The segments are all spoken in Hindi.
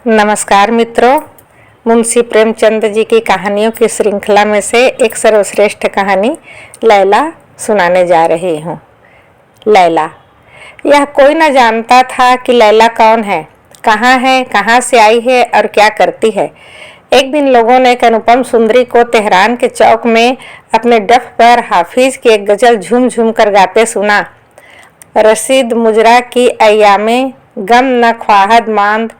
नमस्कार मित्रों, मुंशी प्रेमचंद जी की कहानियों की श्रृंखला में से एक सर्वश्रेष्ठ कहानी लैला सुनाने जा रही हूँ। लैला। यह कोई न जानता था कि लैला कौन है, कहाँ से आई है और क्या करती है। एक दिन लोगों ने एक अनुपम सुंदरी को तेहरान के चौक में अपने डफ पर हाफिज की एक गजल झूम झूम कर गाते सुना। रशीद मुजरा की अय्यामे गम न ख्वाहद मांद,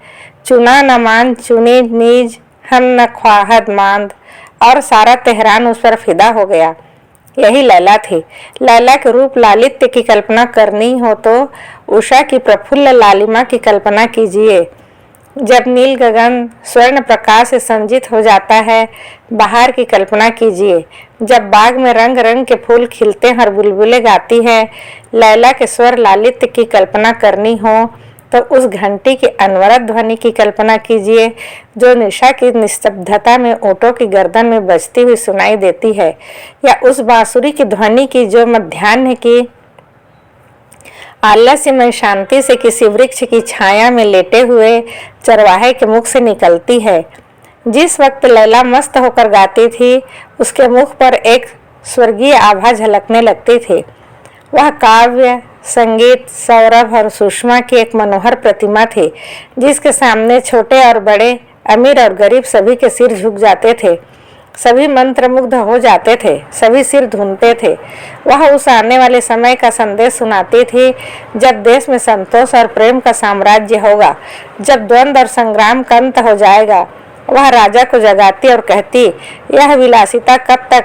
चुना न मान चुनी नीज हम न ख्वाहद मांद। और सारा तेहरान उस पर फिदा हो गया। यही लैला थी। लैला के रूप लालित्य की कल्पना करनी हो तो उषा की प्रफुल्ल लालिमा की कल्पना कीजिए। जब नील गगन स्वर्ण प्रकाश से संजित हो जाता है, बाहर की कल्पना कीजिए। जब बाग में रंग रंग के फूल खिलते हैं और बुलबुलें गाती है। लैला के स्वर लालित्य की कल्पना करनी हो तो उस घंटी की अनवरत ध्वनि की कल्पना कीजिए जो निशा की निस्तब्धता में ऊँटों की गर्दन में बजती हुई सुनाई देती है, या उस बांसुरी की ध्वनि की जो मध्याह्न की आलस्यमय शांति से किसी वृक्ष की छाया में लेटे हुए चरवाहे के मुख से निकलती है। जिस वक्त लैला मस्त होकर गाती थी, उसके मुख पर एक स्वर्गीय आभा झलकने लगती थी। वह काव्य, संगीत, सौरभ और सुषमा की एक मनोहर प्रतिमा थी, जिसके सामने छोटे और बड़े, अमीर और गरीब सभी के सिर झुक जाते थे। सभी मंत्रमुग्ध हो जाते थे, सभी सिर धूमते थे। वह उस आने वाले समय का संदेश सुनाती थी जब देश में संतोष और प्रेम का साम्राज्य होगा, जब द्वंद्व और संग्राम का अंत हो जाएगा। वह राजा को जगाती और कहती, यह विलासिता कब तक,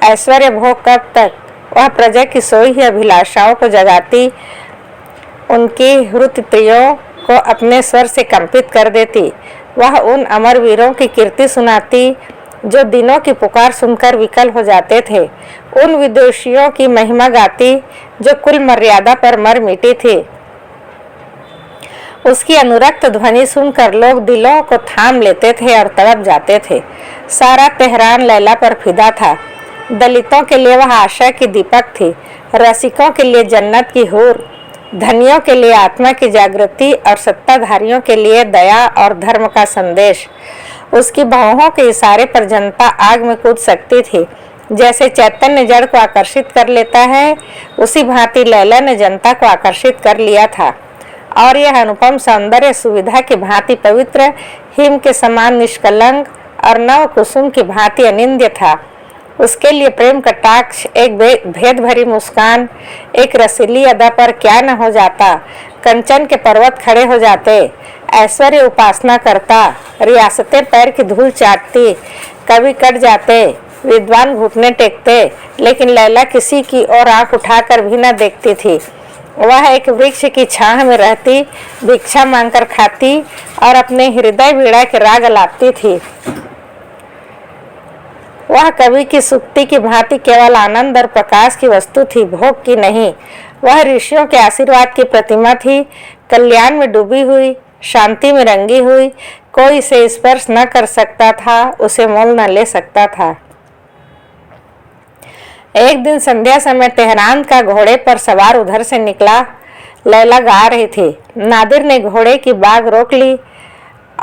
ऐश्वर्य भोग कब तक। वह प्रजा की सोई हुई अभिलाषाओं को जगाती, उनकी हृतप्रियों को अपने स्वर से कंपित कर देती। वह उन अमर वीरों की कीर्ति सुनाती जो दिनों की पुकार सुनकर विकल हो जाते थे, उन विदुषियों की महिमा गाती जो कुल मर्यादा पर मर मिटी थी। उसकी अनुरक्त ध्वनि सुनकर लोग दिलों को थाम लेते थे और तड़प जाते थे। सारा तेहरान लैला पर फिदा था। दलितों के लिए वह आशा की दीपक थी, रसिकों के लिए जन्नत की हूर, धनियों के लिए आत्मा की जागृति और सत्ताधारियों के लिए दया और धर्म का संदेश। उसकी बाहों के इशारे पर जनता आग में कूद सकती थी। जैसे चैतन्य जड़ को आकर्षित कर लेता है, उसी भांति लैला ने जनता को आकर्षित कर लिया था। और यह अनुपम सौंदर्य सुविधा की भांति पवित्र, हिम के समान निष्कलंक और नव कुसुम की भांति अनिंद्य था। उसके लिए प्रेम कटाक्ष, एक भेद भरी मुस्कान, एक रसीली अदा पर क्या न हो जाता। कंचन के पर्वत खड़े हो जाते, ऐश्वर्य उपासना करता, रियासतें पैर की धूल चाटती, कवि कट जाते, विद्वान घुटने टेकते, लेकिन लैला किसी की ओर आंख उठाकर भी न देखती थी। वह एक वृक्ष की छाह में रहती, भिक्षा मांगकर खाती और अपने हृदय वीणा के राग अलापती थी। वह कवि की सुक्ति की भांति केवल आनंद और प्रकाश की वस्तु थी, भोग की नहीं। वह ऋषियों के आशीर्वाद की प्रतिमा थी, कल्याण में डूबी हुई, शांति में रंगी हुई। कोई इसे स्पर्श न कर सकता था, उसे मोल न ले सकता था। एक दिन संध्या समय तेहरान का घोड़े पर सवार उधर से निकला। लैला गा रही थी। नादिर ने घोड़े की बाग रोक ली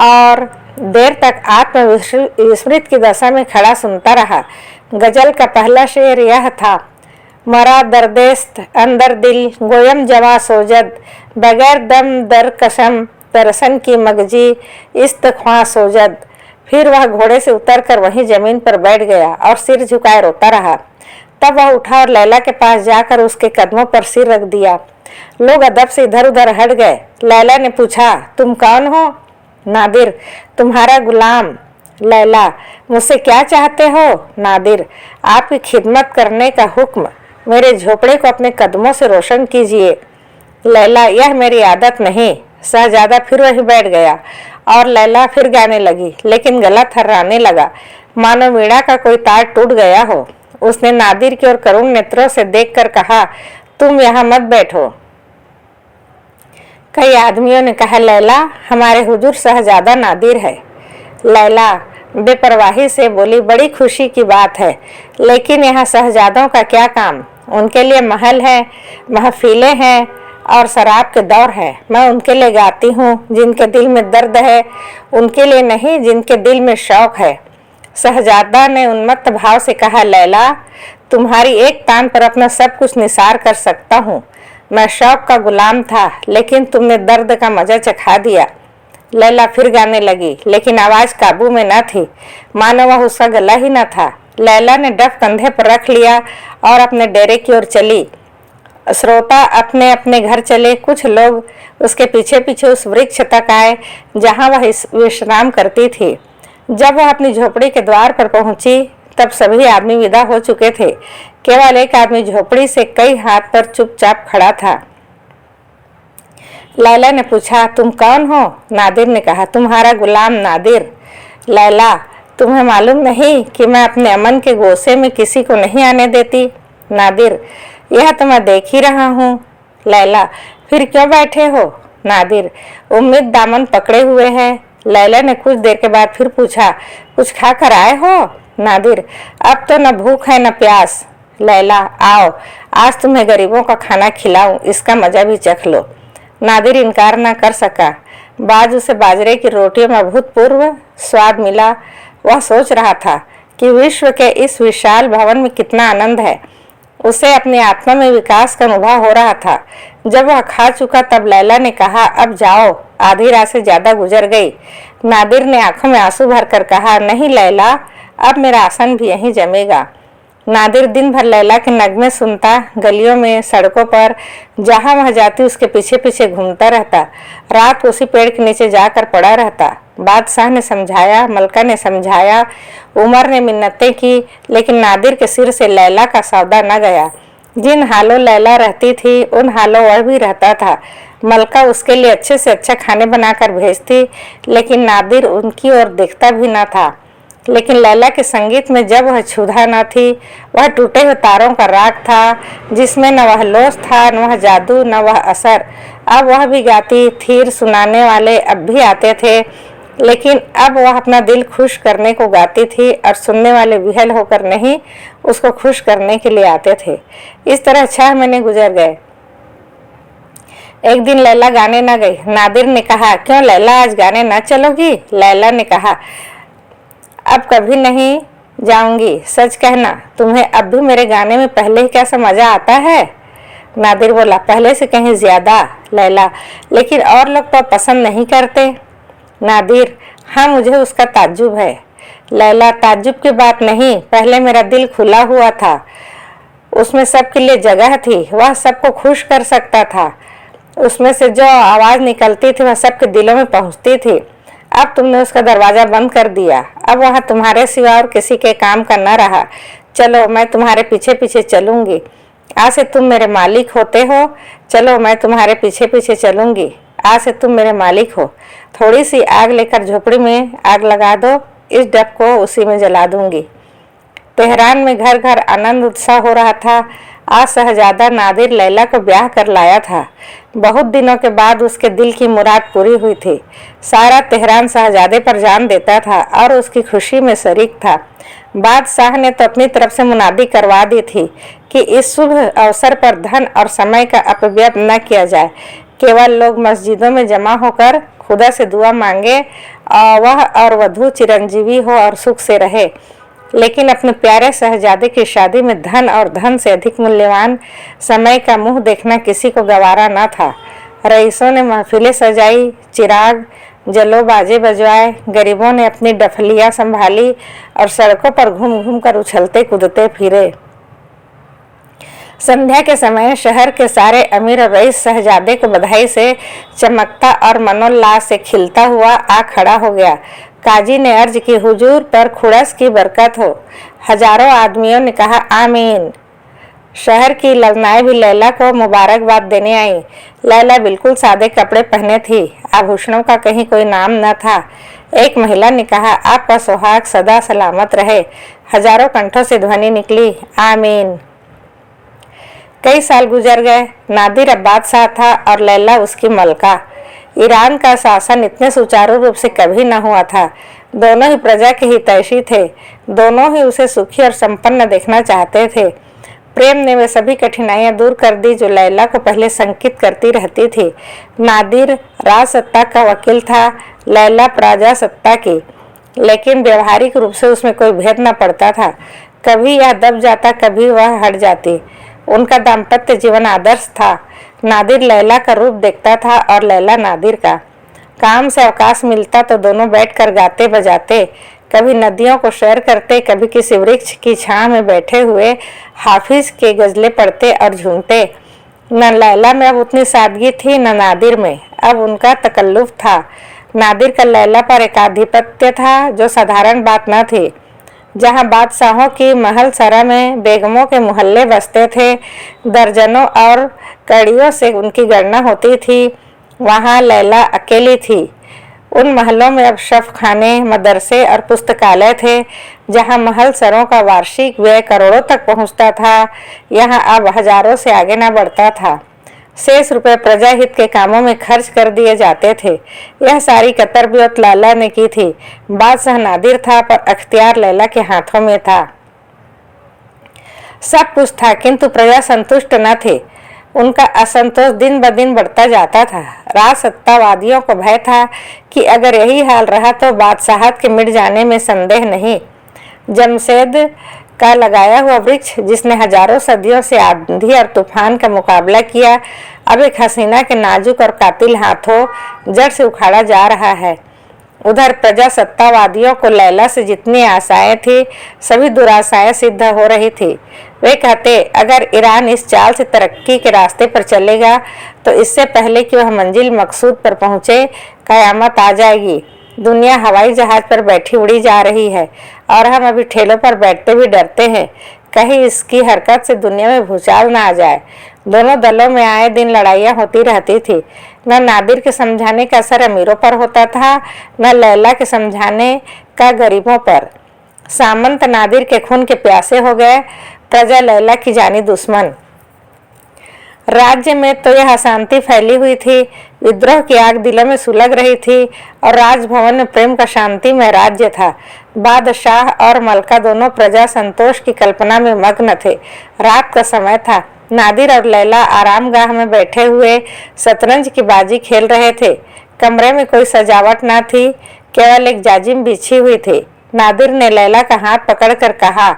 और देर तक आत्मविस्मृत की दशा में खड़ा सुनता रहा। गजल का पहला शेर यह था, मरा दर्देस्त अंदर दिल गोयम जवा सोजद, बगैर दम दर कसम तरसन की मगजी इस्तख्वा सोजद। फिर वह घोड़े से उतरकर वहीं जमीन पर बैठ गया और सिर झुकाए रोता रहा। तब वह उठा और लैला के पास जाकर उसके कदमों पर सिर रख दिया। लोग अदब से इधर उधर हट गए। लैला ने पूछा, तुम कौन हो? नादिर, तुम्हारा गुलाम। लैला, मुझसे क्या चाहते हो? नादिर, आपकी खिदमत करने का हुक्म। मेरे झोपड़े को अपने कदमों से रोशन कीजिए। लैला, यह मेरी आदत नहीं। शहजादा फिर वहीं बैठ गया और लैला फिर गाने लगी, लेकिन गला थर्राने लगा, मानो वीणा का कोई तार टूट गया हो। उसने नादिर की ओर करुण नेत्रों से देखकर कहा, तुम यहाँ मत बैठो। कई आदमियों ने कहा, लैला, हमारे हुजूर शहजादा नादिर है। लैला बेपरवाही से बोली, बड़ी खुशी की बात है, लेकिन यहाँ शहजादों का क्या काम? उनके लिए महल है, महफिलें हैं, और शराब के दौर है। मैं उनके लिए गाती हूँ जिनके दिल में दर्द है, उनके लिए नहीं जिनके दिल में शौक है। शहजादा ने उन्मत्त भाव से कहा, लैला, तुम्हारी एक तान पर अपना सब कुछ निसार कर सकता हूँ। मैं शौक का गुलाम था, लेकिन तुमने दर्द का मजा चखा दिया। लैला फिर गाने लगी, लेकिन आवाज काबू में न थी, मानो वह उसका गला ही न था। लैला ने डफ कंधे पर रख लिया और अपने डेरे की ओर चली। श्रोता अपने अपने घर चले। कुछ लोग उसके पीछे पीछे उस वृक्ष तक आए जहां वह विश्राम करती थी। जब वह अपनी झोपड़ी के द्वार पर पहुंची तब सभी आदमी विदा हो चुके थे। केवल एक आदमी झोपड़ी से कई हाथ पर चुपचाप खड़ा था। लैला ने पूछा, तुम कौन हो? नादिर ने कहा, तुम्हारा गुलाम नादिर। लैला, तुम्हें मालूम नहीं कि मैं अपने अमन के गोसे में किसी को नहीं आने देती? नादिर, यह तो मैं देख ही रहा हूँ। लैला, फिर क्यों बैठे हो? नादिर, उम्मीद दामन पकड़े हुए है। लैला ने कुछ देर के बाद फिर पूछा, कुछ खा कर आए हो? नादिर, अब तो न भूख है न प्यास। लैला, आओ, आज तुम्हें गरीबों का खाना खिलाऊं, इसका मजा भी चख लो। नादिर इनकार न कर सका। बाज उसे बाजरे की रोटियों में अभूतपूर्व स्वाद मिला। वह सोच रहा था कि विश्व के इस विशाल भवन में कितना आनंद है। उसे अपनी आत्मा में विकास का अनुभव हो रहा था। जब वह खा चुका तब लैला ने कहा, अब जाओ, आधी रात से ज्यादा गुजर गई। नादिर ने आंखों में आंसू भरकर कहा, नहीं लैला, अब मेरा आसन भी यहीं जमेगा। नादिर दिन भर लैला के नगमे सुनता, गलियों में, सड़कों पर, जहां वह जाती उसके पीछे पीछे घूमता रहता। रात उसी पेड़ के नीचे जाकर पड़ा रहता। बादशाह ने समझाया, मलका ने समझाया, उमर ने मिन्नतें की, लेकिन नादिर के सिर से लैला का सौदा न गया। जिन हालों लैला रहती थी उन हालों वह भी रहता था। मलका उसके लिए अच्छे से अच्छा खाने बनाकर भेजती, लेकिन नादिर उनकी ओर देखता भी न था। लेकिन लैला के संगीत में जब वह क्षुधा न थी, वह टूटे हुए तारों का राग था, जिसमें न वह लोस था, न वह जादू, न वह असर। अब वह भी गाती थी, सुनाने वाले अब भी आते थे, लेकिन अब वह अपना दिल खुश करने को गाती थी और सुनने वाले विहल होकर नहीं, उसको खुश करने के लिए आते थे। इस तरह 6 महीने गुजर गए। एक दिन लैला गाने न गई। नादिर ने कहा, क्यों लैला, आज गाने न चलोगी? लैला ने कहा, अब कभी नहीं जाऊंगी। सच कहना, तुम्हें अब भी मेरे गाने में पहले ही कैसा मजा आता है? नादिर बोला, पहले से कहीं ज्यादा। लैला, लेकिन और लोग तो पसंद नहीं करते। नादिर, हाँ, मुझे उसका ताज्जुब है। लैला, ताज्जुब की बात नहीं, पहले मेरा दिल खुला हुआ था, उसमें सबके लिए जगह थी, वह सबको खुश कर सकता था। उसमें से जो आवाज निकलती थी वह सबके दिलों में पहुंचती थी। अब तुमने उसका दरवाजा बंद कर दिया। अब वह तुम्हारे सिवा और किसी के काम का न रहा। चलो, मैं तुम्हारे पीछे पीछे चलूंगी। आज से तुम मेरे मालिक होते हो। चलो, मैं तुम्हारे पीछे पीछे चलूंगी। आज से तुम मेरे मालिक हो। थोड़ी सी आग लेकर झोपड़ी में आग लगा दो, इस डब को उसी में जला दूंगी। तेहरान में घर घर आनंद उत्साह हो रहा था। आज शहजादा नादिर लैला को ब्याह कर लाया था। बहुत दिनों के बाद उसके दिल की मुराद पूरी हुई थी। सारा तेहरान शहजादे पर जान देता था और उसकी खुशी में शरीक था। बादशाह ने तो अपनी तरफ से मुनादी करवा दी थी कि इस शुभ अवसर पर धन और समय का अपव्यय न किया जाए। केवल लोग मस्जिदों में जमा होकर खुदा से दुआ मांगे और वह और वधू चिरंजीवी हो और सुख से रहे। लेकिन अपने प्यारे शहजादे की शादी में धन और धन से अधिक मूल्यवान समय का मुंह देखना किसी को गवारा न था। रईसों ने महफिलें सजाई, चिराग जलो, बाजे बजवाए, गरीबों ने अपनी डफलियां संभाली और सड़कों पर घूम घूम कर उछलते कूदते फिरे। संध्या के समय शहर के सारे अमीर और रईस शहजादे को बधाई से चमकता और मनोल्लास से खिलता हुआ आ खड़ा हो गया। काजी ने अर्ज की, हुजूर पर खुड़स की बरकत हो। हजारों आदमियों ने कहा, आमीन। शहर की ललनाएं भी लैला को मुबारकबाद देने आई। लैला बिल्कुल सादे कपड़े पहने थी, आभूषणों का कहीं कोई नाम न था। एक महिला ने कहा, आपका सुहाग सदा सलामत रहे। हजारों कंठों से ध्वनि निकली, आमीन। कई साल गुजर गए। नादिर अब बादशाह था और लैला उसकी मलका। ईरान का शासन इतने सुचारू रूप से कभी न हुआ था। दोनों ही प्रजा के हितैषी थे। दोनों ही उसे सुखी और संपन्न देखना चाहते थे। प्रेम ने वे सभी कठिनाइयां दूर कर दी जो लैला को पहले शंकित करती रहती थी। नादिर राजसत्ता का वकील था, लैला प्रजासत्ता की, लेकिन व्यवहारिक रूप से उसमें कोई भेद न पड़ता था। कभी यह दब जाता, कभी वह हट जाती। उनका दाम्पत्य जीवन आदर्श था। नादिर लैला का रूप देखता था और लैला नादिर का। काम से अवकाश मिलता तो दोनों बैठकर गाते बजाते, कभी नदियों को सैर करते, कभी किसी वृक्ष की छांव में बैठे हुए हाफिज के गजलें पढ़ते और झूमते। न लैला में अब उतनी सादगी थी, न नादिर में। अब उनका तकल्लुफ था। नादिर का लैला पर एकाधिपत्य था जो साधारण बात न थी। जहाँ बादशाहों की महल सरा में बेगमों के मोहल्ले बसते थे, दर्जनों और कड़ियों से उनकी गणना होती थी, वहाँ लैला अकेली थी। उन महलों में अब शफ खाने, मदरसे और पुस्तकालय थे। जहाँ महल सरों का वार्षिक व्यय करोड़ों तक पहुँचता था, यहाँ अब हजारों से आगे न बढ़ता था। शेष रुपए प्रजा हित के कामों में खर्च कर दिए जाते थे। यह सारी कतरबियत लैला ने की थी। बादशाह नादिर था, पर अख्तियार लैला के हाथों में था। सब कुछ था, किंतु प्रजा संतुष्ट न थे। उनका असंतोष दिन ब दिन बढ़ता जाता था। राजसत्तावादियों को भय था कि अगर यही हाल रहा तो बादशाहत के मिट जाने में संदेह नहीं। जमशेद का लगाया हुआ वृक्ष, जिसने हजारों सदियों से आंधी और तूफान का मुकाबला किया, अब एक हसीना के नाजुक और कातिल हाथों जड़ से उखाड़ा जा रहा है। उधर प्रजासत्तावादियों को लैला से जितनी आशाएं थी, सभी दुराशाएं सिद्ध हो रही थी। वे कहते, अगर ईरान इस चाल से तरक्की के रास्ते पर चलेगा तो इससे पहले कि वह मंजिल मकसूद पर पहुंचे, कयामत आ जाएगी। दुनिया हवाई जहाज पर बैठी उड़ी जा रही है और हम अभी ठेलों पर बैठते भी डरते हैं, कहीं इसकी हरकत से दुनिया में भूचाल ना आ जाए। दोनों दलों में आए दिन लड़ाइयाँ होती रहती थी। न नादिर के समझाने का असर अमीरों पर होता था, न लैला के समझाने का गरीबों पर। सामंत नादिर के खून के प्यासे हो गए, प्रजा लैला की जानी दुश्मन। राज्य में तो यह अशांति फैली हुई थी, विद्रोह की आग दिलों में सुलग रही थी और राजभवन में प्रेम का शांतिमय राज्य था। बादशाह और मलका दोनों प्रजा संतोष की कल्पना में मग्न थे। रात का समय था। नादिर और लैला आरामगाह में बैठे हुए शतरंज की बाजी खेल रहे थे। कमरे में कोई सजावट न थी, केवल एक जाजिम बिछी हुई थी। नादिर ने लैला का हाथ पकड़कर कहा,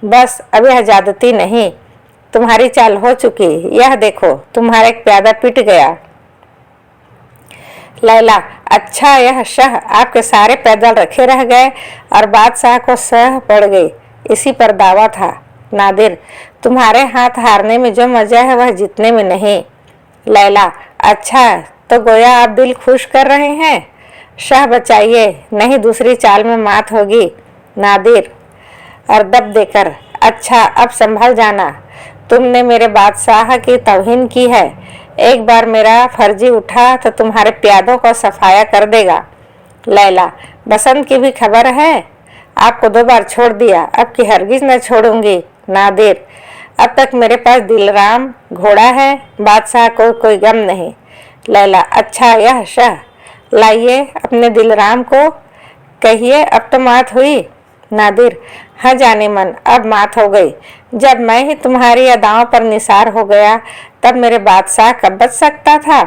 बस अब यह ज्यादती नहीं, तुम्हारी चाल हो चुकी। यह देखो, तुम्हारा एक प्यादा पिट गया। लैला, अच्छा, यह शह आपके सारे पैदल रखे रह गए और बादशाह को सह पड़ गई, इसी पर दावा था। नादिर, तुम्हारे हाथ हारने में जो मजा है वह जीतने में नहीं। लैला, अच्छा, तो गोया आप दिल खुश कर रहे हैं। शाह बचाइए, नहीं दूसरी चाल में मात होगी। नादिर अर्दब देकर, अच्छा, अब संभल जाना, तुमने मेरे बादशाह की तौहीन की है। एक बार मेरा फर्जी उठा तो तुम्हारे प्यादों को सफाया कर देगा। लैला, बसंत की भी खबर है, आपको 2 बार छोड़ दिया, अब की हरगिज न छोड़ूंगी। नादिर, अब तक मेरे पास दिलराम घोड़ा है, बादशाह को कोई गम नहीं। लैला, अच्छा, यह शाह, लाइए अपने दिलराम को, कहिए अब तो मात हुई। नादिर, हाँ जाने मन, अब मात हो गई। जब मैं ही तुम्हारी अदाओं पर निसार हो गया तब मेरे बादशाह कब बच सकता था।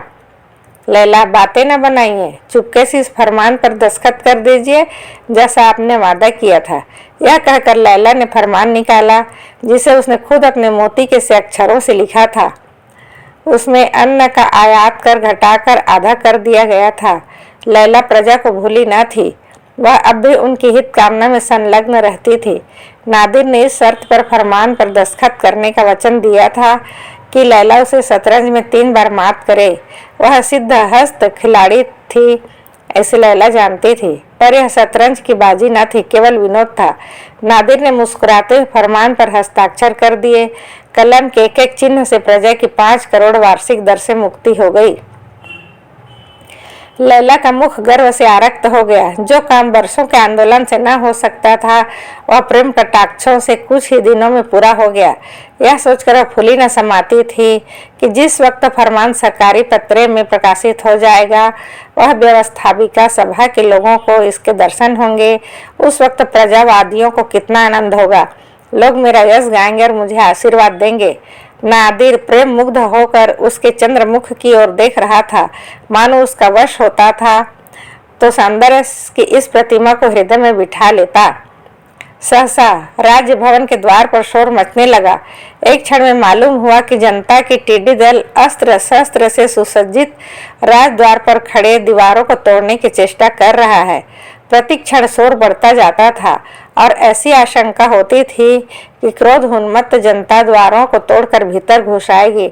लैला, बातें न बनाइए, चुपके से इस फरमान पर दस्तखत कर दीजिए जैसा आपने वादा किया था। यह कहकर लैला ने फरमान निकाला जिसे उसने खुद अपने मोती के से अक्षरों से लिखा था। उसमें अन्न का आयात कर घटाकर आधा कर दिया गया था। लैला प्रजा को भूली न थी, वह अब भी उनकी हित कामना में संलग्न रहती थी। नादिर ने इस शर्त पर फरमान पर दस्तखत करने का वचन दिया था कि लैला उसे शतरंज में 3 बार मात करे। वह सिद्ध हस्त खिलाड़ी थी, ऐसे लैला जानती थी, पर यह शतरंज की बाजी न थी, केवल विनोद था। नादिर ने मुस्कुराते हुए फरमान पर हस्ताक्षर कर दिए। कलम के एक एक चिन्ह से प्रजा की 5 करोड़ वार्षिक दर से मुक्ति हो गई। लैला का मुख गर्व से आरक्त हो गया। जो काम वर्षों के आंदोलन से न हो सकता था, वह प्रेम कटाक्षों से कुछ ही दिनों में पूरा हो गया। यह सोचकर वह फूली न समाती थी कि जिस वक्त फरमान सरकारी पत्रे में प्रकाशित हो जाएगा, वह व्यवस्थापिका सभा के लोगों को इसके दर्शन होंगे। उस वक्त प्रजावादियों को कितना आनंद होगा। लोग मेरा यश गाएंगे और मुझे आशीर्वाद देंगे। नादिर प्रेम मुग्ध होकर उसके चंद्रमुख की ओर देख रहा था, मानो उसका वश होता था तो सौंदर्य की इस प्रतिमा को हृदय में बिठा लेता। सहसा राज्य भवन के द्वार पर शोर मचने लगा। एक क्षण में मालूम हुआ कि जनता की टिड्डी दल अस्त्र शस्त्र से सुसज्जित राजद्वार पर खड़े दीवारों को तोड़ने की चेष्टा कर रहा है। प्रति क्षण शोर बढ़ता जाता था और ऐसी आशंका होती थी कि क्रोध उन्मत्त जनता द्वारों को तोड़कर भीतर घुस आएगी।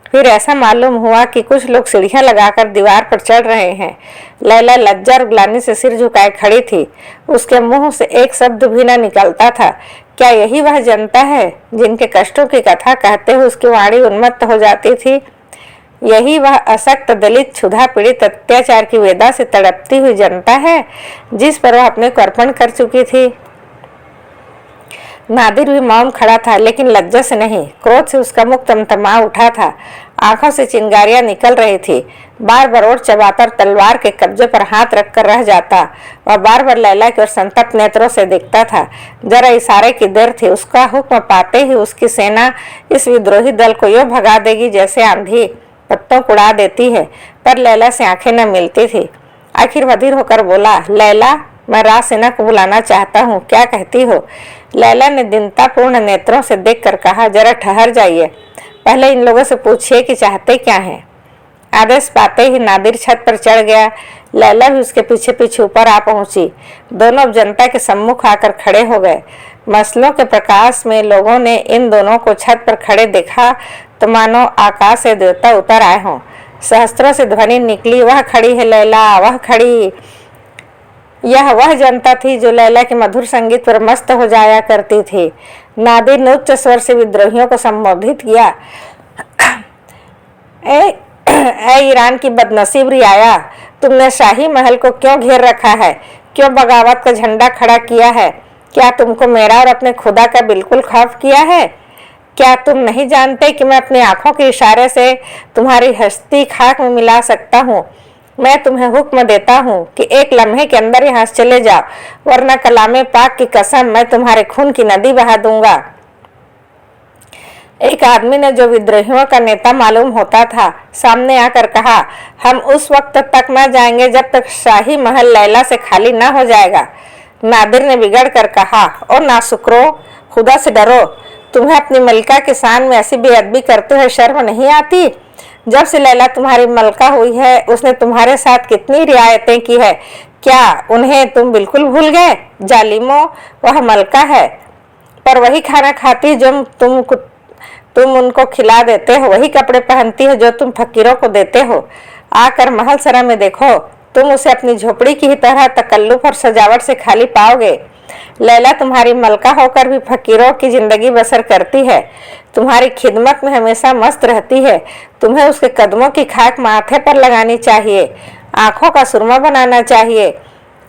फिर ऐसा मालूम हुआ कि कुछ लोग सीढ़ियां लगाकर दीवार पर चढ़ रहे हैं। लैला लज्जा और ग्लानि से सिर झुकाए खड़ी थी। उसके मुंह से एक शब्द भी न निकलता था। क्या यही वह जनता है जिनके कष्टों की कथा कहते हुए उसकी वाणी उन्मत्त हो जाती थी? यही वह अशक्त दलित क्षुधा पीड़ित अत्याचार की वेदा से तड़पती हुई जनता है जिस पर वह अपने को अर्पण कर चुकी थी? नादिर भी मौन खड़ा था, लेकिन लज्जा से नहीं, क्रोध से उसका मुख तमतमा उठा था। आंखों से चिंगारियां निकल रही थी। बार बार ओठ चबाकर तलवार के कब्जे पर हाथ रखकर रह जाता। वह बार बार लैला की ओर संतप्त नेत्रों से देखता था। जरा इशारे की देर थी, उसका हुक्म पाते ही उसकी सेना इस विद्रोही दल को यूं भगा देगी जैसे आंधी पत्तों को उड़ा देती है। पर लैला से आंखें न मिलती थी। आखिर वधीर होकर बोला, लैला, मैं राजसेना को बुलाना चाहता हूँ, क्या कहती हो? लैला ने दीनतापूर्ण नेत्रों से देखकर कहा, जरा ठहर जाइए, पहले इन लोगों से पूछिए कि चाहते क्या हैं। आदेश पाते ही नादिर छत पर चढ़ गया। लैला भी उसके पीछे पीछे ऊपर आ पहुंची। दोनों अब जनता के सम्मुख आकर खड़े हो गए। मसलों के प्रकाश में लोगों ने इन दोनों को छत पर खड़े देखा तो मानो आकाश से देवता उतर आए हों। सहस्त्रों से ध्वनि निकली, वह खड़ी है लैला, वह खड़ी। यह वह जनता थी जो लैला के मधुर संगीत पर मस्त हो जाया करती थी। नादिर ने उच्च स्वर से विद्रोहियों को संबोधित किया, ए ईरान की बदनसीब रियाया, तुमने शाही महल को क्यों घेर रखा है? क्यों बगावत का झंडा खड़ा किया है? क्या तुमको मेरा और अपने खुदा का बिल्कुल खौफ किया है? क्या तुम नहीं जानते कि मैं अपनी आंखों के इशारे से तुम्हारी हस्ती खाक में मिला सकता हूँ? मैं तुम्हें हुक्म देता हूँ कि एक लम्हे के अंदर यहाँ से चले जाओ, वरना कलामे पाक की कसम मैं तुम्हारे खून की नदी बहा दूंगा। एक आदमी ने, जो विद्रोहियों का नेता मालूम होता था, सामने आकर कहा, हम उस वक्त तक न जाएंगे जब तक शाही महल लैला से खाली न हो जाएगा। नादिर ने बिगड़ कर कहा, ओ नासुकरो, खुदा से डरो, तुम्हें अपनी मलिका के शान में ऐसी बेअदबी करते हुए शर्म नहीं आती? जब से लैला तुम्हारी मलका हुई है उसने तुम्हारे साथ कितनी रियायतें की है, क्या उन्हें तुम बिल्कुल भूल गए? जालिमो, वह मलका है, पर वही खाना खाती जो तुम उनको खिला देते हो, वही कपड़े पहनती है जो तुम फकीरों को देते हो। आकर महल सरा में देखो, तुम उसे अपनी झोपड़ी की ही तरह तकल्लुफ और सजावट से खाली पाओगे। लैला तुम्हारी मलका होकर भी फकीरों की जिंदगी बसर करती है, तुम्हारी खिदमत में हमेशा मस्त रहती है। तुम्हें उसके कदमों की खाक माथे पर लगानी चाहिए, आंखों का सुरमा बनाना चाहिए।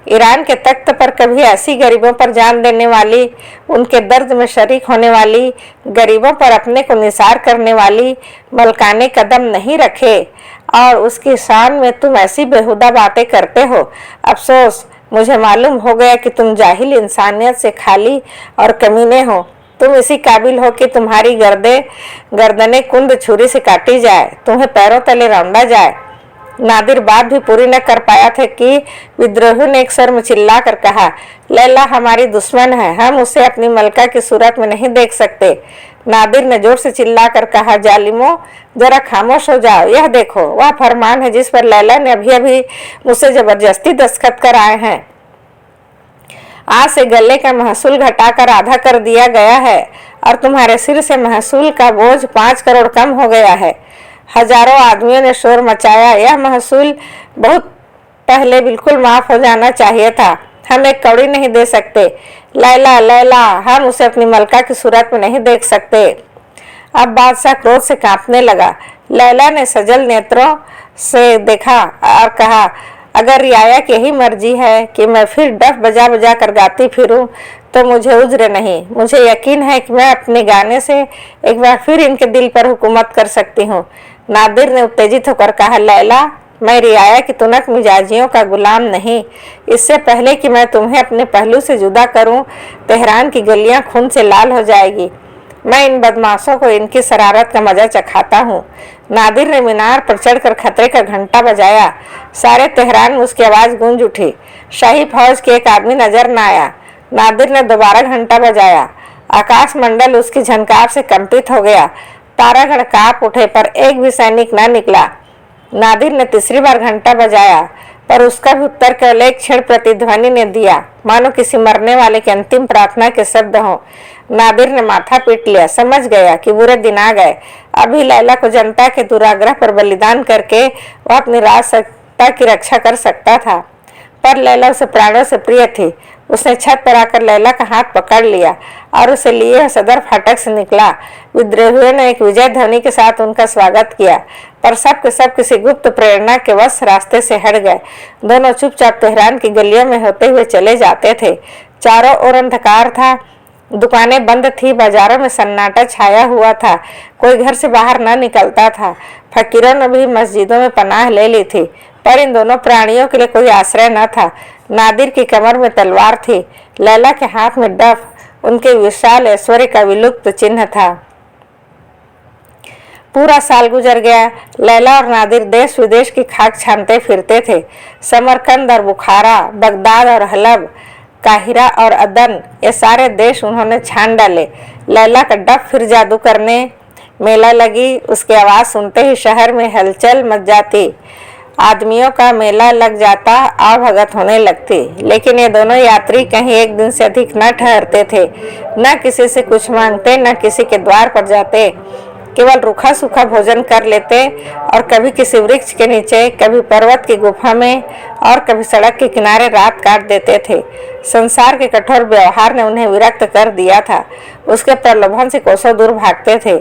ईरान के तख्त पर कभी ऐसी गरीबों पर जान देने वाली, उनके दर्द में शरीक होने वाली, गरीबों पर अपने को निसार करने वाली मलकाने कदम नहीं रखे, और उसकी शान में तुम ऐसी बेहुदा बातें करते हो। अफसोस, मुझे मालूम हो गया कि तुम जाहिल इंसानियत से खाली और कमीने हो। तुम इसी काबिल हो कि तुम्हारी गर्दने कुंद छुरी से काटी जाए, तुम्हें पैरों तले रौंदा जाए। नादिर बात भी पूरी न कर पाया था कि विद्रोहियों ने एक स्वर में चिल्ला कर कहा, लैला हमारी दुश्मन है, हम उसे अपनी मलका की सूरत में नहीं देख सकते। नादिर ने जोर से चिल्ला कर कहा, जालिमो, जरा खामोश हो जाओ। यह देखो, वह फरमान है जिस पर लैला ने अभी अभी मुझसे जबरदस्ती दस्तखत कर आए हैं। आज से गले का महसूल घटाकर आधा कर दिया गया है और तुम्हारे सिर से महसूल का बोझ 5 करोड़ कम हो गया है। हजारों आदमियों ने शोर मचाया, यह महसूल बहुत पहले बिल्कुल माफ हो जाना चाहिए था। हम एक कौड़ी नहीं दे सकते। लैला, लैला, हम उसे अपनी मलका की सूरत में नहीं देख सकते। अब बादशाह क्रोध से कांपने लगा। लैला ने सजल नेत्रों से देखा और कहा, अगर रियाया की यही मर्जी है कि मैं फिर डफ बजा बजा कर गाती फिरूं तो मुझे उज्र नहीं। मुझे यकीन है कि मैं अपने गाने से एक बार फिर इनके दिल पर हुकूमत कर सकती हूँ। नादिर ने उत्तेजित होकर कहा, लैला, मैं रियाया की तुनक मिजाजियों का गुलाम नहीं। इससे पहले कि मैं तुम्हें अपने पहलू से जुदा करूं, तेहरान की गलियां खून से लाल हो जाएगी। मैं इन बदमाशों को इनकी शरारत का मजा चखाता हूँ। नादिर ने मीनार पर चढ़कर खतरे का घंटा बजाया। सारे तेहरान में उसकी आवाज़ गूंज उठी। शाही फौज के एक आदमी नजर न आया। नादिर ने दोबारा घंटा बजाया। आकाश मंडल उसकी झनकार से कंपित हो गया। तारागण कांप उठे, पर एक भी सैनिक न निकला। नादिर ने तीसरी बार घंटा बजाया, पर उसका भी उत्तर केवल एक क्षण प्रतिध्वनि ने दिया, मानो किसी मरने वाले की अंतिम प्रार्थना के शब्द हों। नादिर ने माथा पीट लिया, समझ गया कि बुरे दिन आ गए। अभी लैला को जनता के दुराग्रह पर बलिदान करके वह अपनी राजसत्ता की रक्षा कर सकता था, पर लैला उसे प्राणों से प्रिय थी। उसने छत पर आकर लैला का हाथ पकड़ लिया और उसे लिए सदर फाटक से निकला। विद्रोहियों ने एक विजय ध्वनि के साथ उनका स्वागत किया, पर सब के सब किसी गुप्त प्रेरणा के वश रास्ते से हट गए। दोनों चुपचाप तेहरान की गलियों में होते हुए चले जाते थे। चारों ओर अंधकार था, दुकानें बंद थी, बाजारों में सन्नाटा छाया हुआ था। कोई घर से बाहर न निकलता था। फकीरों ने भी मस्जिदों में पनाह ले ली थी, पर इन दोनों प्राणियों के लिए कोई आश्रय न था। नादिर की कमर में तलवार थी, लैला के हाथ में डफ, उनके विशाल ऐश्वर्य का विलुप्त चिन्ह था। पूरा साल गुजर गया। लैला और नादिर देश विदेश की खाक छानते फिरते थे। समरकंद और बुखारा, बगदाद और हलब, काहिरा और अदन, ये सारे देश उन्होंने छान डाले। लैला का डफ फिर जादू करने मेला लगी। उसकी आवाज़ सुनते ही शहर में हलचल मच जाती। आदमियों का मेला लग जाता, आवभगत होने लगती। लेकिन ये दोनों यात्री कहीं एक दिन से अधिक न ठहरते थे। न किसी से कुछ मांगते, न किसी के द्वार पर जाते। केवल रूखा सूखा भोजन कर लेते और कभी किसी वृक्ष के नीचे, कभी पर्वत की गुफा में और कभी सड़क के किनारे रात काट देते थे। संसार के कठोर व्यवहार ने उन्हें विरक्त कर दिया था। उसके प्रलोभन से कोसों दूर भागते थे।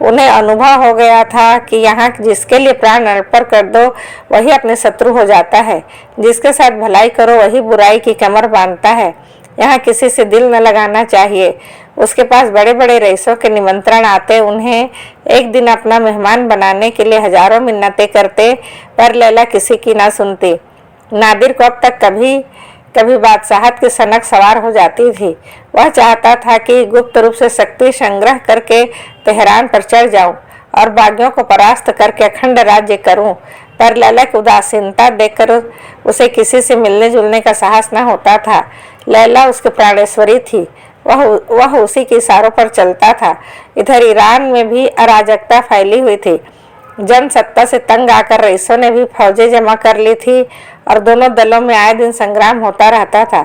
उन्हें अनुभव हो गया था कि यहाँ जिसके लिए प्राण अर्पण कर दो वही अपने शत्रु हो जाता है। जिसके साथ भलाई करो वही बुराई की कमर बांधता है। यहाँ किसी से दिल न लगाना चाहिए। उसके पास बड़े बड़े रईसों के निमंत्रण आते, उन्हें एक दिन अपना मेहमान बनाने के लिए हजारों मिन्नतें करते, पर लैला किसी की ना सुनती। नादिर को अब तक कभी कभी बादशाहत की सनक सवार हो जाती थी। वह चाहता था कि गुप्त रूप से शक्ति संग्रह करके तेहरान पर चढ़ जाऊं और बागियों को परास्त करके अखंड राज्य करूं, पर लैला की उदासीनता देखकर उसे किसी से मिलने जुलने का साहस न होता था। लैला उसके प्राणेश्वरी थी। वह उसी के इशारों पर चलता था। इधर ईरान में भी अराजकता फैली हुई थी। जनसत्ता से तंग आकर रईसों ने भी फौजें जमा कर ली थी और दोनों दलों में आए दिन संग्राम होता रहता था।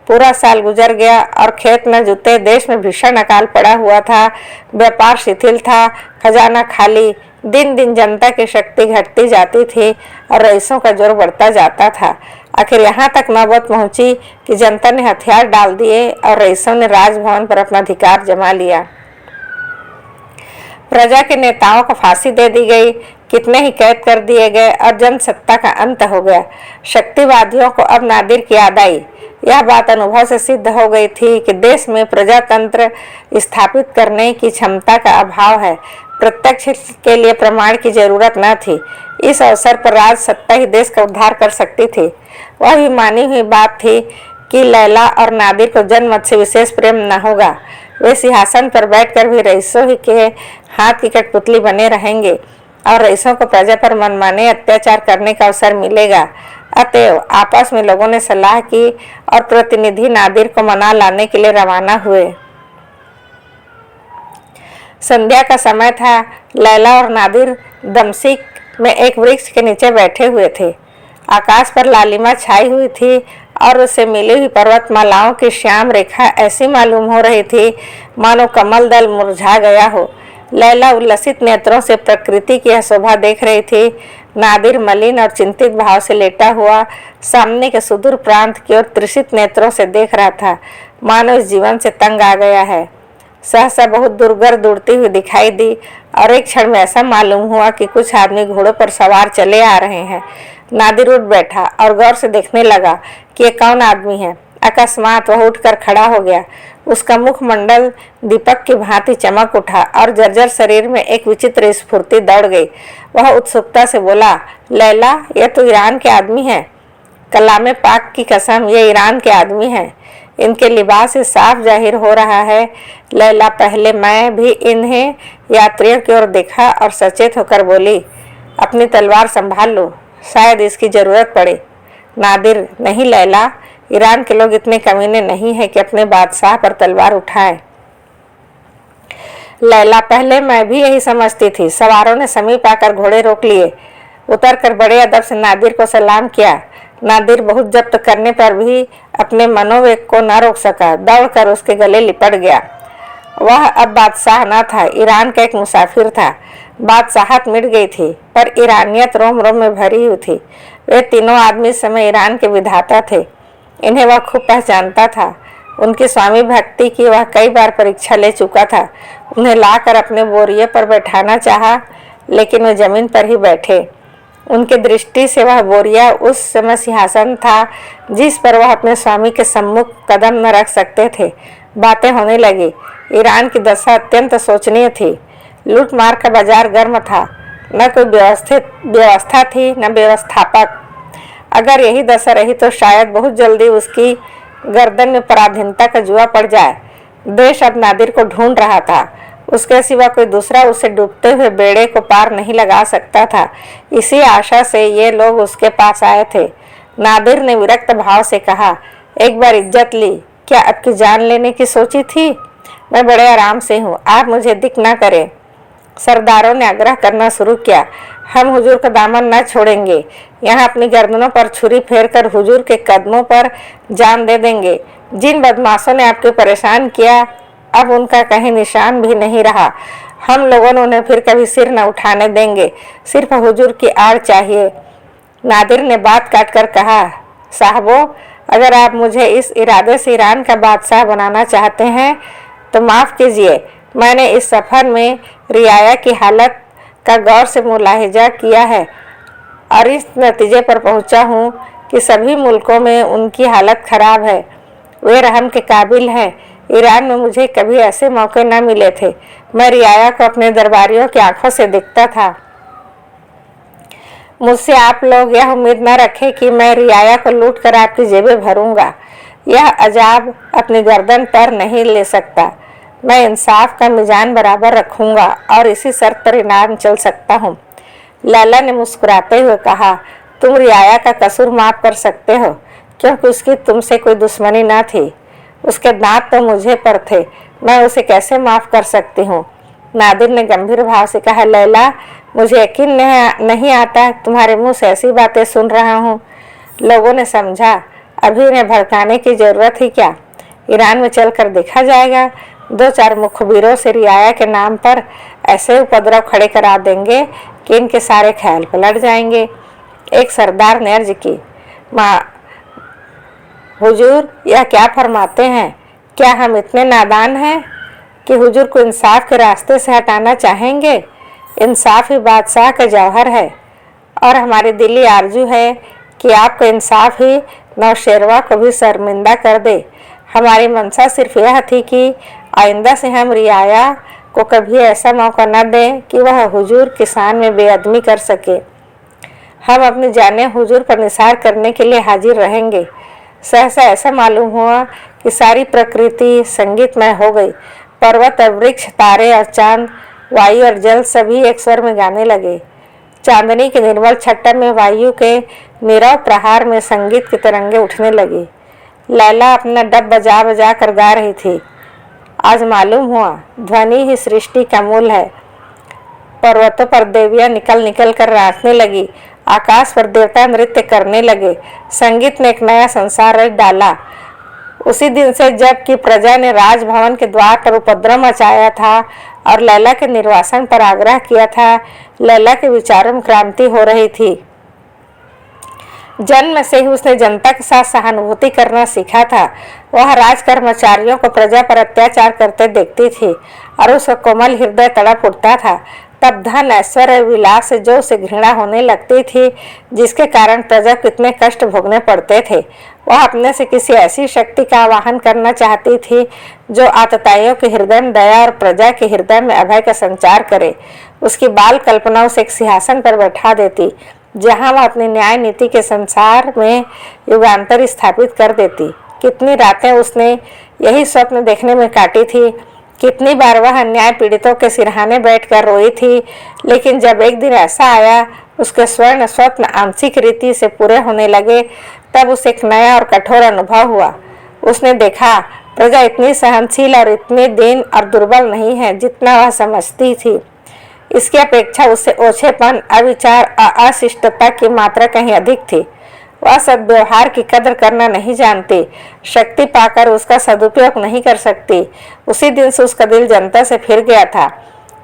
पूरा साल गुजर गया और खेत न जुते। देश में भीषण अकाल पड़ा हुआ था। व्यापार शिथिल था, खजाना खाली। दिन दिन जनता की शक्ति घटती जाती थी और रईसों का जोर बढ़ता जाता था। आखिर यहाँ तक नौबत पहुंची कि जनता ने हथियार डाल दिए और रईसों ने राजभवन पर अपना अधिकार जमा लिया। प्रजा के नेताओं को फांसी दे दी गई, कितने ही कैद कर दिए गए और जनसत्ता का अंत हो गया। शक्तिवादियों को अब नादिर की याद आई। यह बात अनुभव से सिद्ध हो गई थी कि देश में प्रजातंत्र स्थापित करने की क्षमता का अभाव है। प्रत्यक्ष के लिए प्रमाण की जरूरत न थी। इस अवसर पर राज सत्ता ही देश का उद्धार कर सकती थी। वह भी मानी हुई बात थी कि लैला और नादिर को जनमत से विशेष प्रेम न होगा। वे सिंहासन पर बैठकर भी रईसों ही के हाथ की कठपुतली बने रहेंगे और रईसों को प्रजा पर मनमाने अत्याचार करने का अवसर मिलेगा। अतएव आपस में लोगों ने सलाह की और प्रतिनिधि नादिर को मना लाने के लिए रवाना हुए। संध्या का समय था। लैला और नादिर दमश्क में एक वृक्ष के नीचे बैठे हुए थे। आकाश पर लालिमा छाई हुई थी और उससे मिली हुई पर्वतमालाओं की श्याम रेखा ऐसी मालूम हो रही थी मानो कमल दल मुरझा गया हो। लैला उल्लसित नेत्रों से प्रकृति की यह शोभा देख रही थी। नादिर मलिन और चिंतित भाव से लेटा हुआ सामने के सुदूर प्रांत की ओर त्रिषित नेत्रों से देख रहा था, मानो इस जीवन से तंग आ गया है। सहसा बहुत दुर्गर दौड़ती हुई दिखाई दी और एक क्षण में ऐसा मालूम हुआ कि कुछ आदमी घोड़ों पर सवार चले आ रहे हैं। नादिर उठ बैठा और गौर से देखने लगा कि ये कौन आदमी है। अकस्मात वह उठकर खड़ा हो गया। उसका मुखमंडल दीपक की भांति चमक उठा और जर्जर शरीर में एक विचित्र स्फूर्ति दौड़ गई। वह उत्सुकता से बोला, लैला, यह तो ईरान के आदमी है। कलामे पाक की कसम, ये ईरान के आदमी हैं। इनके लिबास से साफ जाहिर हो रहा है। लैला, पहले मैं भी इन्हें यात्रियों की ओर देखा और सचेत होकर बोली, अपनी तलवार संभाल लो, शायद इसकी जरूरत पड़े। नादिर, नहीं लैला, ईरान के लोग इतने कमीने नहीं हैं कि अपने बादशाह पर तलवार उठाएं। लैला, पहले मैं भी यही समझती थी। सवारों ने समीप आकर घोड़े रोक लिए। उतरकर बड़े अदब से नादिर को सलाम किया। नादिर बहुत जब्त करने पर भी अपने मनोवेग को न रोक सका, दौड़कर उसके गले लिपट गया। वह अब बादशाह न था, ईरान का एक मुसाफिर था। बादशाहत मिट गई थी, पर ईरानियत रोम रोम में भरी हुई थी। वे तीनों आदमी इस समय ईरान के विधाता थे। इन्हें वह खूब पहचानता था। उनकी स्वामी भक्ति की वह कई बार परीक्षा ले चुका था। उन्हें लाकर अपने बोरिये पर बैठाना चाहा, लेकिन वे जमीन पर ही बैठे। उनकी दृष्टि से वह बोरिया उस समय सिंहासन था जिस पर वह अपने स्वामी के सम्मुख कदम न रख सकते थे। बातें होने लगी। ईरान की दशा अत्यंत शोचनीय थी। लूट मार का बाजार गर्म था। न कोई व्यवस्था थी, न व्यवस्थापक। अगर यही दशा रही तो शायद बहुत जल्दी उसकी गर्दन में पराधीनता का जुआ पड़ जाए। देश अब नादिर को ढूंढ रहा था। उसके सिवा कोई दूसरा उसे डूबते हुए बेड़े को पार नहीं लगा सकता था। इसी आशा से ये लोग उसके पास आए थे। नादिर ने विरक्त भाव से कहा, एक बार इज्जत ली, क्या आपकी जान लेने की सोची थी? मैं बड़े आराम से हूँ, आप मुझे दिक ना करें। सरदारों ने आग्रह करना शुरू किया, हम हुजूर का दामन न छोड़ेंगे। यहाँ अपनी गर्दनों पर छुरी फेरकर हुजूर के कदमों पर जान दे देंगे। जिन बदमाशों ने आपको परेशान किया, अब उनका कहीं निशान भी नहीं रहा। हम लोगों ने उन्हें फिर कभी सिर न उठाने देंगे। सिर्फ हुजूर की आड़ चाहिए। नादिर ने बात काटकर कहा, साहबो, अगर आप मुझे इस इरादे से ईरान का बादशाह बनाना चाहते हैं तो माफ़ कीजिए। मैंने इस सफ़र में रियाया की हालत का गौर से मुलाहिजा किया है और इस नतीजे पर पहुंचा हूं कि सभी मुल्कों में उनकी हालत ख़राब है। वे रहम के काबिल हैं। ईरान में मुझे कभी ऐसे मौके न मिले थे। मैं रियाया को अपने दरबारियों की आंखों से देखता था। मुझसे आप लोग यह उम्मीद न रखें कि मैं रियाया को लूट कर आपकी जेबें भरूंगा। यह अजाब अपनी गर्दन पर नहीं ले सकता। मैं इंसाफ का मिजान बराबर रखूंगा और इसी शर्त पर ईरान चल सकता हूँ। लैला ने मुस्कुराते हुए कहा, तुम रियाया का कसूर माफ कर सकते हो क्योंकि उसकी तुमसे कोई दुश्मनी न थी। उसके दांत तो मुझे पर थे, मैं उसे कैसे माफ कर सकती हूँ? नादिर ने गंभीर भाव से कहा, लैला, मुझे यकीन नहीं आता तुम्हारे मुंह से ऐसी बातें सुन रहा हूँ। लोगों ने समझा, अभी इन्हें भड़काने की जरूरत ही क्या? ईरान में चलकर देखा जाएगा। 2-4 मुखबिरों से रियाया के नाम पर ऐसे उपद्रव खड़े करा देंगे कि इनके सारे ख्याल पलट जाएंगे। एक सरदार ने अर्ज की, हुजूर, यह क्या फरमाते हैं? क्या हम इतने नादान हैं कि हुजूर को इंसाफ के रास्ते से हटाना चाहेंगे? इंसाफ ही बादशाह का जौहर है और हमारी दिली आरजू है कि आपका इंसाफ ही नौशेरवा को भी शर्मिंदा कर दे। हमारी मंशा सिर्फ यह थी कि आइंदा से हम रियाया को कभी ऐसा मौका न दें कि वह हुजूर की शान में बेअदबी कर सके। हम अपनी जानें हुजूर पर निसार करने के लिए हाजिर रहेंगे। सहसा ऐसा मालूम हुआ कि सारी प्रकृति संगीतमय हो गई। पर्वत और वृक्ष, तारे और चांद, वायु और जल सभी एक स्वर में गाने लगे। चांदनी के निर्मल छट्टा में वायु के नीरव प्रहार में संगीत की तरंगे उठने लगी। लैला अपना डब बजा बजा कर गा रही थी। आज मालूम हुआ ध्वनि ही सृष्टि का मूल है। पर्वतों पर देवियां निकल निकल कर नाचने लगी। आकाश पर देवता नृत्य करने लगे। संगीत ने एक नया संसार रच डाला। उसी दिन से जब कि प्रजा ने राजभवन के द्वार पर उपद्रव मचाया था और लैला के निर्वासन पर आग्रह किया था, लैला के विचारों में क्रांति हो रही थी। जन्म से ही उसने जनता के साथ सहानुभूति करना सीखा था। वह राज कर्मचारियों को प्रजा पर अत्याचार करते देखती थी और उसका कोमल हृदय तड़प उठता था। तब धन ऐश्वर्य विलास से जो उसे घृणा होने लगती थी, जिसके कारण प्रजा को इतने कष्ट भोगने पड़ते थे, वह अपने से किसी ऐसी शक्ति का आवाहन करना चाहती थी जो आतताइयों के हृदय में दया और प्रजा के हृदय में अभय का संचार करे। उसकी बाल कल्पना उसे एक सिंहासन पर बैठा देती, जहां वह अपनी न्याय नीति के संसार में युगांतर स्थापित कर देती। कितनी रातें उसने यही स्वप्न देखने में काटी थी, कितनी बार वह अन्याय पीड़ितों के सिरहाने बैठकर रोई थी। लेकिन जब एक दिन ऐसा आया, उसके स्वर्ण स्वप्न आंशिक रीति से पूरे होने लगे, तब उसे एक नया और कठोर अनुभव हुआ। उसने देखा प्रजा इतनी सहनशील और इतनी दीन और दुर्बल नहीं है जितना वह समझती थी। इसकी अपेक्षा उससे ओछेपन, अविचार और अशिष्टता की मात्रा कहीं अधिक थी। वह सद्व्यवहार की कदर करना नहीं जानती, शक्ति पाकर उसका सदुपयोग नहीं कर सकती। उसी दिन से उसका दिल जनता से फिर गया था।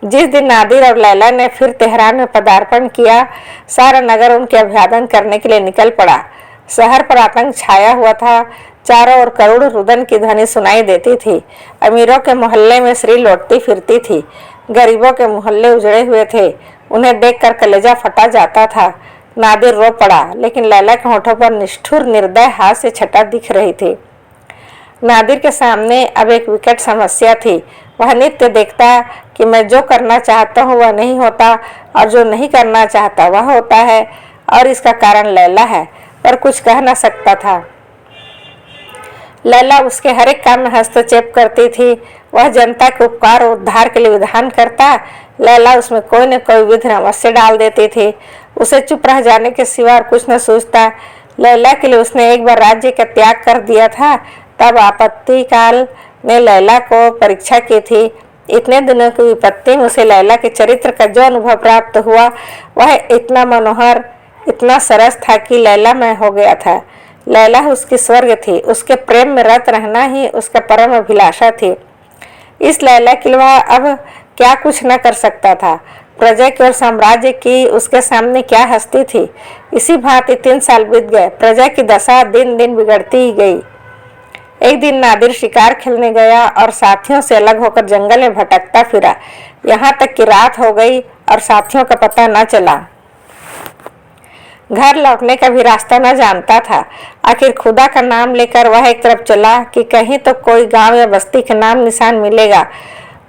जिस दिन नादिर और लैला ने फिर तेहरान में पदार्पण किया, सारा नगर उनके अभिवादन करने के लिए निकल पड़ा। शहर पर आतंक छाया हुआ था। चारों ओर करोड़ रुदन की ध्वनि सुनाई देती थी। अमीरों के मोहल्ले में श्री लौटती फिरती थी, गरीबों के मोहल्ले उजड़े हुए थे। उन्हें देखकर कलेजा फटा जाता था। नादिर रो पड़ा, लेकिन लैला के होठों पर निष्ठुर निर्दय हाथ से छटा दिख रही थी। नादिर के सामने अब एक विकट समस्या थी। वह नित्य देखता कि मैं जो करना चाहता हूँ वह नहीं होता, और जो नहीं करना चाहता वह होता है, और इसका कारण लैला है, पर कुछ कह न सकता था। लैला उसके हर एक काम में हस्तक्षेप करती थी। वह जनता के उपकार और उद्धार के लिए विधान करता, लैला उसमें कोई न कोई विधि अवश्य डाल देती थी। उसे चुप रह जाने के सिवा और कुछ न सोचता। लैला के लिए उसने एक बार राज्य का त्याग कर दिया था। तब आपत्ति काल ने लैला को परीक्षा की थी। इतने दिनों की विपत्ति में उसे लैला के चरित्र का जो अनुभव प्राप्त हुआ, वह इतना मनोहर, इतना सरस था कि लैला में हो गया था। लैला उसकी स्वर्ग थी। उसके प्रेम में रत रहना ही उसका परम अभिलाषा थी। इस लैला के लिए वह अब क्या कुछ न कर सकता था। प्रजा की और साम्राज्य की उसके सामने क्या हस्ती थी। इसी भांति 3 साल बीत गए। प्रजा की दशा दिन दिन बिगड़ती ही गई। एक दिन नादिर शिकार खेलने गया और साथियों से अलग होकर जंगल में भटकता फिरा। यहाँ तक कि रात हो गई और साथियों का पता न चला। घर लौटने का भी रास्ता न जानता था। आखिर खुदा का नाम लेकर वह एक तरफ चला कि कहीं तो कोई गांव या बस्ती का नाम निशान मिलेगा।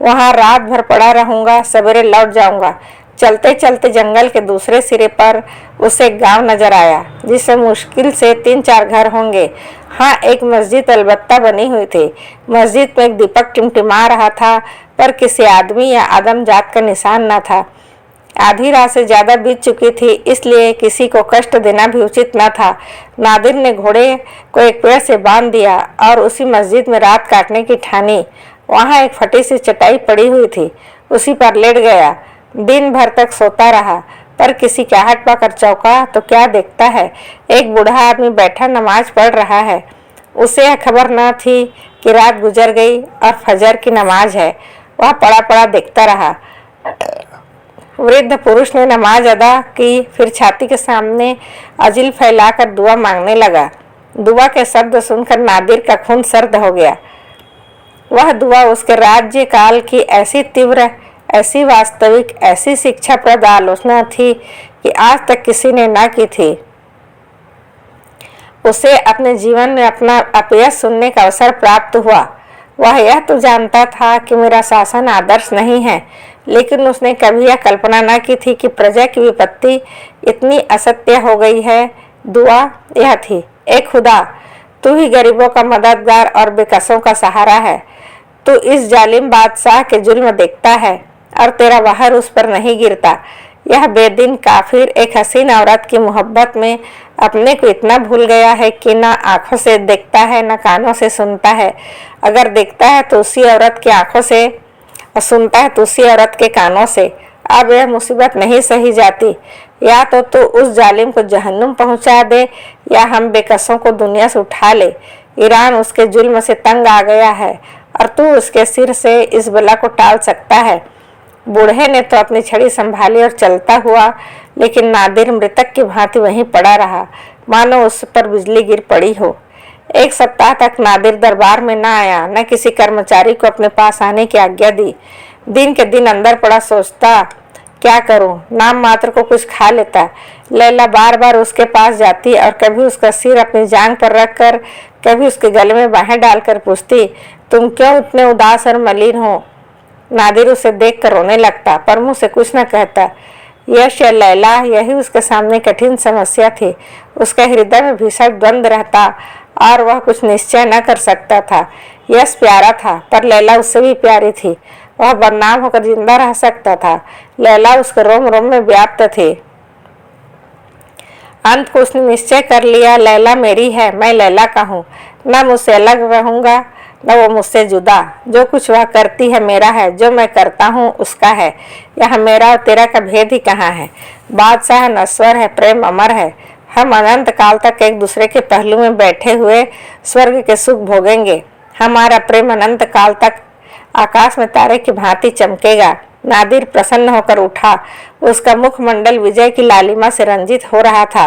वहां रात भर पड़ा रहूंगा, सवेरे लौट जाऊंगा। चलते चलते जंगल के दूसरे सिरे पर उसे एक गांव नजर आया, जिसमें मुश्किल से 3-4 घर होंगे। हाँ, एक मस्जिद अलबत्ता बनी हुई थी। मस्जिद में एक दीपक टिमटिमा रहा था, पर किसी आदमी या आदमजात का निशान न था। आधी रात से ज्यादा बीत चुकी थी, इसलिए किसी को कष्ट देना भी उचित न था। नादिर ने घोड़े को एक पेड़ से बांध दिया और उसी मस्जिद में रात काटने की ठानी। वहां एक फटी सी चटाई पड़ी हुई थी, उसी पर लेट गया। दिन भर तक सोता रहा, पर किसी की आहट पाकर चौंका तो क्या देखता है, एक बूढ़ा आदमी बैठा नमाज पढ़ रहा है। उसे यह खबर न थी कि रात गुजर गई और फजर की नमाज है। वह पड़ा पड़ा देखता रहा। वृद्ध पुरुष ने नमाज अदा की, फिर छाती के सामने अजिल फैलाकर दुआ मांगने लगा। दुआ के शब्द सुनकर नादिर का खून सर्द हो गया। वह दुआ उसके राज्य काल की ऐसी तीव्र, ऐसी वास्तविक, ऐसी शिक्षाप्रद आलोचना थी कि आज तक किसी ने ना की थी। उसे अपने जीवन में अपना अपयश सुनने का अवसर प्राप्त हुआ। वह यह तो जानता था कि मेरा शासन आदर्श नहीं है, लेकिन उसने कभी यह कल्पना न की थी कि प्रजा की विपत्ति इतनी असत्य हो गई है। दुआ यह थी, ए खुदा, तू ही गरीबों का मददगार और बेकसों का सहारा है। तू इस जालिम बादशाह के जुल्म देखता है और तेरा वहर उस पर नहीं गिरता। यह बेदीन काफिर एक हसीन औरत की मोहब्बत में अपने को इतना भूल गया है कि ना आंखों से देखता है, ना कानों से सुनता है। अगर देखता है तो उसी औरत की आंखों से और सुनता है तो उसी औरत के कानों से। अब यह मुसीबत नहीं सही जाती। या तो तू उस जालिम को जहन्नुम पहुंचा दे, या हम बेकसों को दुनिया से उठा ले। ईरान उसके जुल्म से तंग आ गया है और तू उसके सिर से इस बला को टाल सकता है। बूढ़े ने तो अपनी छड़ी संभाली और चलता हुआ, लेकिन नादिर मृतक की भांति वहीं पड़ा रहा, मानो उस पर बिजली गिर पड़ी हो। 1 सप्ताह तक नादिर दरबार में न आया, न किसी कर्मचारी को अपने पास आने की आज्ञा दी। दिन के दिन अंदर पड़ा सोचता क्या करूं, नाम मात्र को कुछ खा लेता। लैला बार बार उसके पास जाती और कभी उसका सिर अपनी जांघ पर रखकर, कभी उसके गले में बाहें डालकर पूछती, तुम क्यों इतने उदास और मलिन हो। नादिर उसे देखकर रोने लगता पर मुंह से कुछ न कहता। यश या लैला, यही उसके सामने कठिन समस्या थी। उसके हृदय में भीषण द्वंद्व रहता और वह कुछ निश्चय न कर सकता था। यश प्यारा था पर लैला उससे भी प्यारी थी। वह बदनाम होकर जिंदा रह सकता था, लैला उसके रोम रोम में व्याप्त थी। अंत को उसने निश्चय कर लिया, लैला मेरी है, मैं लैला का हूँ, न मुझसे अलग रहूंगा न वो मुझसे जुदा। जो कुछ वह करती है मेरा है, जो मैं करता हूँ उसका है। यह मेरा और तेरा का भेद ही कहाँ है। बादशाह नश्वर है, प्रेम अमर है। हम अनंत काल तक एक दूसरे के पहलू में बैठे हुए स्वर्ग के सुख भोगेंगे। हमारा प्रेम अनंत काल तक आकाश में तारे की भांति चमकेगा। नादिर प्रसन्न होकर उठा। उसका मुखमंडल विजय की लालिमा से रंजित हो रहा था,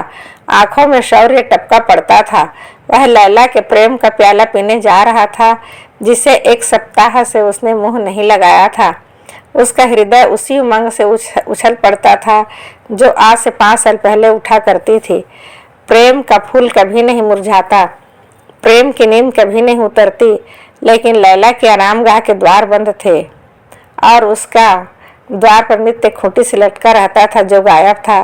आंखों में शौर्य टपका पड़ता था। वह लैला के प्रेम का प्याला पीने जा रहा था जिसे एक सप्ताह से उसने मुंह नहीं लगाया था। उसका हृदय उसी उमंग से उछल पड़ता था जो आज से 5 साल पहले उठा करती थी। प्रेम का फूल कभी नहीं मुरझाता, प्रेम की नींद कभी नहीं उतरती, लेकिन लैला के आरामगाह के द्वार बंद थे और उसका द्वार पर नित्य खूंटी से लटका रहता था जो गायब था।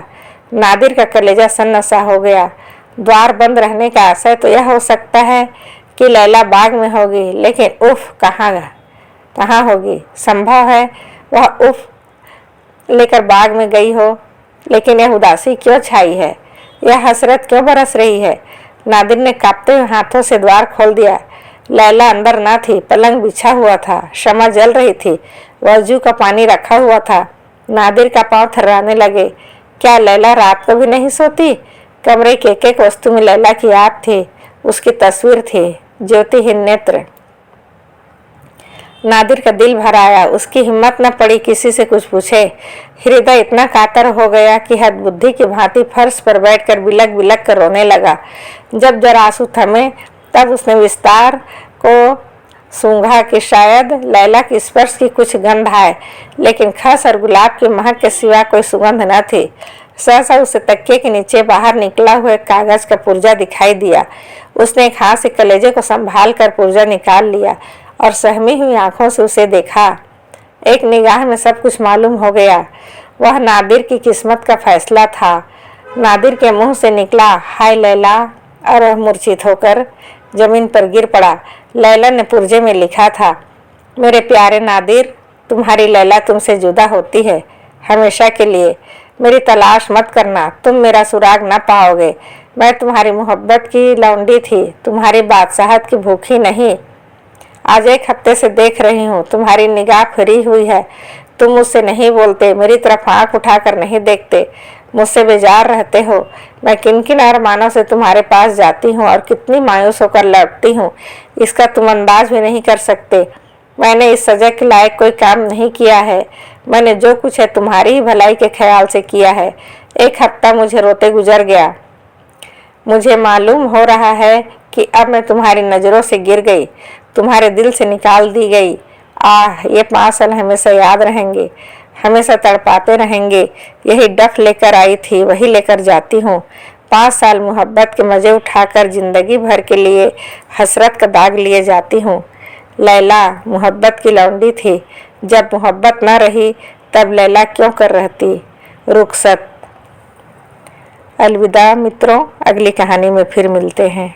नादिर का कलेजा सन्न सा हो गया। द्वार बंद रहने का आशय तो यह हो सकता है कि लैला बाग में होगी, लेकिन उफ कहाँ होगी। संभव है वह उफ लेकर बाग में गई हो, लेकिन यह उदासी क्यों छाई है, यह हसरत क्यों बरस रही है। नादिर ने कांपते हुए हाथों से द्वार खोल दिया। लैला अंदर न थी, पलंग बिछा हुआ था, शमा जल रही थी, वजू का पानी रखा हुआ था। नादिर का पांव थर्राने लगे। क्या लैला रात को भी नहीं सोती। कमरे के एक वस्तु में लैला की याद थी, उसकी तस्वीर थी, ज्योतिहीन नेत्र। नादिर का दिल भर आया। उसकी हिम्मत न पड़ी किसी से कुछ पूछे। हृदय इतना कातर हो गया कि हद बुद्धि की भांति फर्श पर बैठकर बिलक बिलक कर रोने लगा। जब जरा आंसू थमे तब उसने विस्तार को सूंघा कि शायद लैला के स्पर्श की कुछ गंध आए, लेकिन खस और गुलाब की महक के सिवा कोई सुगंध न थी। सहसा उसे तकिए के नीचे बाहर निकला हुआ एक कागज का पुर्जा दिखाई दिया। उसने एक हाथ से कलेजे को संभाल कर पुर्जा निकाल लिया और सहमी हुई आंखों से उसे देखा। एक निगाह में सब कुछ मालूम हो गया। वह नादिर की किस्मत का फैसला था। नादिर के मुंह से निकला, हाय लैला, और वह मूर्छित होकर जमीन पर गिर पड़ा। लैला ने पुर्जे में लिखा था, मेरे प्यारे नादिर, तुम्हारी लैला तुमसे जुदा होती है हमेशा के लिए। मेरी तलाश मत करना, तुम मेरा सुराग न पाओगे। मैं तुम्हारी मोहब्बत की लौंडी थी, तुम्हारी बादशाहत की भूखी नहीं। आज 1 हफ्ते से देख रही हूँ, तुम्हारी निगाह फिरी हुई है। तुम मुझसे नहीं बोलते, मेरी तरफ आंख उठाकर नहीं देखते, मुझसे बेजार रहते हो। मैं किन किन अरमानों से तुम्हारे पास जाती हूँ और कितनी मायूस होकर लौटती हूँ, इसका तुम अंदाज भी नहीं कर सकते। मैंने इस सजा के लायक कोई काम नहीं किया है। मैंने जो कुछ है तुम्हारी ही भलाई के ख्याल से किया है। 1 हफ्ता मुझे रोते गुजर गया। मुझे मालूम हो रहा है कि अब मैं तुम्हारी नज़रों से गिर गई, तुम्हारे दिल से निकाल दी गई। आह, ये 5 साल हमेशा याद रहेंगे, हमेशा तड़पाते रहेंगे। यही डफ लेकर आई थी, वही लेकर जाती हूँ। 5 साल मोहब्बत के मज़े उठाकर जिंदगी भर के लिए हसरत का दाग लिए जाती हूँ। लैला मोहब्बत की लौंडी थी। जब मोहब्बत न रही तब लैला क्यों कर रहती रुखसत। अलविदा मित्रों, अगली कहानी में फिर मिलते हैं।